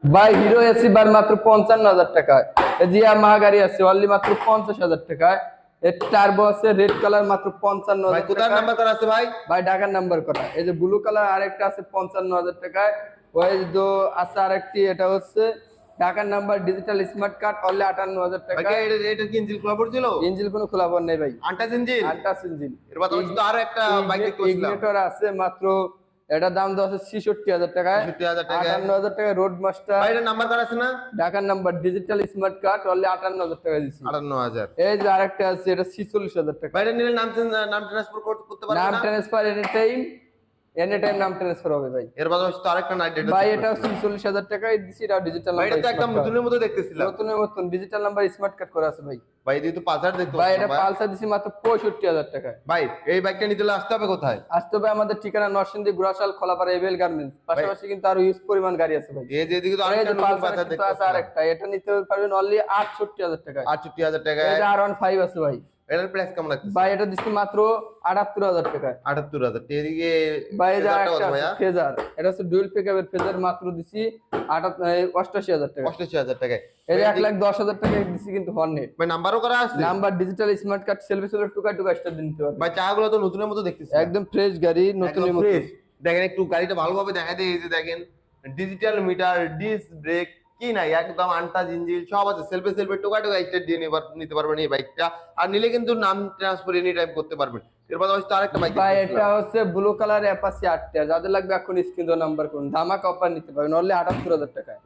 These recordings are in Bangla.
ভাই হিরো এসি বার মাত্র 55,000 টাকায়। জিয়া মাহা গাড়ি আছে অনলি মাত্র 50,000 টাকায়। এর টার্বো আছে রেড কালার মাত্র 55,000 কোথায় টাকা। নাম্বার করা আছে ভাই? ভাই ঢাকার নাম্বার করা। এই যে ব্লু কালার আরেকটা আছে 55,000 টাকায়। ওই যে আছে আরেকটি, এটা হচ্ছে ঢাকার number digital smart card only 58,000 ভাই টাকা। এটা কি ইঞ্জিন খোলা পড়ছিল? ইঞ্জিন কোনো খোলা পড় নেই ভাই, আনটাচ ইঞ্জিন। Untouch engine. এর বাদ তো আরো একটা বাইক দেখতে পাচ্ছিলাম। ইগনিটর আছে মাত্র, এটা দাম দেওয়া আছে 66,000 টাকায়। 66,000 টাকায়। 58,000 টাকায় রোড মাস্টার। ভাই এটা নাম্বার করা আছে না? ঢাকার number digital smart card only 58,000 টাকা দিচ্ছি। 58,000। এই যে আরেকটা আছে, এটা 46,000 টাকা। ভাই এটা নিলে নাম ট্রান্সফার করতে পারবে নাম না? ট্রান্সফার এনি টাইম নাম ট্রান্সফার হবে ভাই। এর বাদ তো আরেকটা নাইট ডেট ভাই এটা 46,000 টাকায় দিছি, এটা ডিজিটাল ভাই নাম্বার। এটা তো একদম নতুনের মতো দেখতেছিলাম। নতুনের মতন ডিজিটাল নাম্বার স্মার্ট কার্ড করা আছে ভাই। ভাই এদিকে তো পালসার দেখতে ভাই পাচ্ছি এটা ভাই। পালসার দিছি মাত্র 65,000 টাকায়। ভাই এই বাইকটা নিতে হলে আসতে হবে কোথায়? আসতে হবে আমাদের ঠিকানা নরসিংদী গুড়াশাল খোলাপাড়া এবেল গার্মেন্টস। পাশাপাশি কিন্তু আরো ইউজ পরিমাণ গাড়ি আছে ভাই। এই যে এদিকে তো এই আরেকটা যে নতুন পালসার পালসার কিন্তু দেখতে আছে পাচ্ছি। আরেকটা, এটা নিতে পারবেন অনলি 68,000 টাকায়। 68,000 টাকা। এই যে R15 আছে ভাই। এটার প্রাইস কেমন লাগছে? ভাই এটা দিচ্ছি মাত্র 78,000 টাকায়। 78,000। এদিকে ভাই এটা ফেজারটা একটা কত ভাইয়া? ফেজার, এটা হচ্ছে ডুয়াল পিকআপের ফেজার, মাত্র দিছি 88,000 টাকা। 88,000 টাকা। এই যে 1,10,000 টাকা দিছি কিন্তু হর্নেট ভাই নাম্বারও করা আছে? Number digital smart card selfie self টুকা টুকা স্টার দিন নিতে পারবে। ভাই চাকাগুলো তো নতুনের মতো দেখতেছি। একদম ফ্রেশ গাড়ি, নতুনের একদম মতো। fresh। দেখেন একটু গাড়িটা ভালোভাবে দেখা দেয়। এই যে দেখেন ডিজিটাল মিটার, ডিস্ক ব্রেক কি নাই, একদম আনটাচ ইঞ্জিন সব আছে। সেলফে টোকা টোকা স্টার্ট দিয়ে নিতে পারবেন এই বাইকটা। আর নিলে কিন্তু নাম ট্রান্সফার এনি টাইম করতে পারবেন। এর পাশাপাশি তো আরেকটা বাইক ভাই এটা হচ্ছে ব্লু কালার অ্যাপাচি 8টা, যাদের লাগবে এখন স্ক্রিন নাম্বার করুন, ধামাকা অফার নিতে পারবেন অনলি 78,000 টাকায়।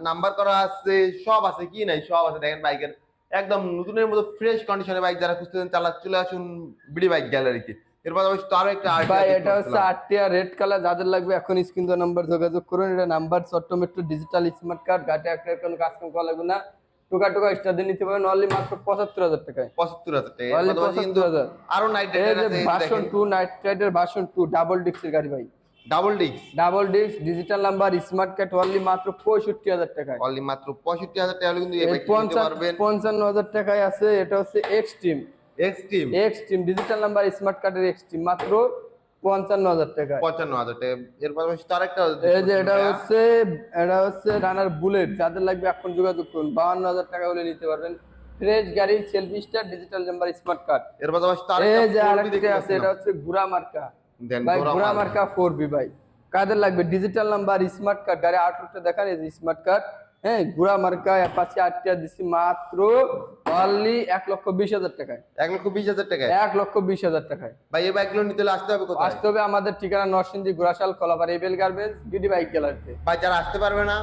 নাম্বার করা আছে, সব আছে কি নাই সব আছে। দেখেন বাইকের একদম নতুনের মতো ফ্রেশ কন্ডিশনে বাইক যারা খুঁজতেছেন চলে আসুন বিডি বাইক গ্যালারিতে। এর পাশাপাশি তো আরো একটা ভাই এটা হচ্ছে 8টা রেড কালার, যাদের লাগবে এখন স্ক্রিন নাম্বার যোগাযোগ করুন। এটা নাম্বার চট্টমেট্রো ডিজিটাল স্মার্ট কার্ড, গাড়িটা একটা কোনো কাজ করা লাগবে না, টোকা টোকা স্টার দিয়ে নিতে পারবেন অনলি মাত্র 75,000 টাকায়। 75,000 টাকা। অনলি এর পাশাপাশি কিন্তু 75,000। আরো নাইট এই রাইডার যে আছে। Version 2 night rider version 2 double ডিস্কের গাড়ি ভাই। Double disc double disc digital number smart card only মাত্র 65,000 টাকায়। অনলি মাত্র 65,000 টাকা হলে কিন্তু এই এর বাইকটা নিতে পারবেন। 55,000 টাকায় আছে, এটা হচ্ছে extreme. Extreme extreme digital number smart কার্ডের এক্সট্রিম মাত্র 55,000 টাকায়। 55,000 টাকা। এর পাশাপাশি তো আরেকটা এই যে এটা হচ্ছে রানার বুলেট, যাদের লাগবে এখন যোগাযোগ করুন, 52,000 টাকা হলে নিতে পারবেন। ফ্রেশ গাড়ি, selfie star, digital number smart card. এর পাশাপাশি তো এই যে আরেকটা আরেকটা আছে, এটা হচ্ছে ঘোড়া মার্কা। দেন ভাই ঘোড়া মার্কা 4B ভাই, কাদের লাগবে ডিজিটাল নাম্বার স্মার্ট কার্ড, গাড়ি আউটলুকটা দেখান, এই যে স্মার্ট কার্ড। হ্যাঁ ঘোড়া মার্কা অ্যাপাচি 8টা দিছি মাত্র অনলি 1,20,000 টাকায়। 1,20,000 টাকা। 1,20,000 টাকায়। ভাই এই বাইকগুলো নিতে হলে আসতে হবে কোথায়? আসতে হবে আমাদের ঠিকানা Narsingdi Gurashal Kholapara Abel garments BD bike গ্যালারিতে। ভাই যারা আসতে পারবে না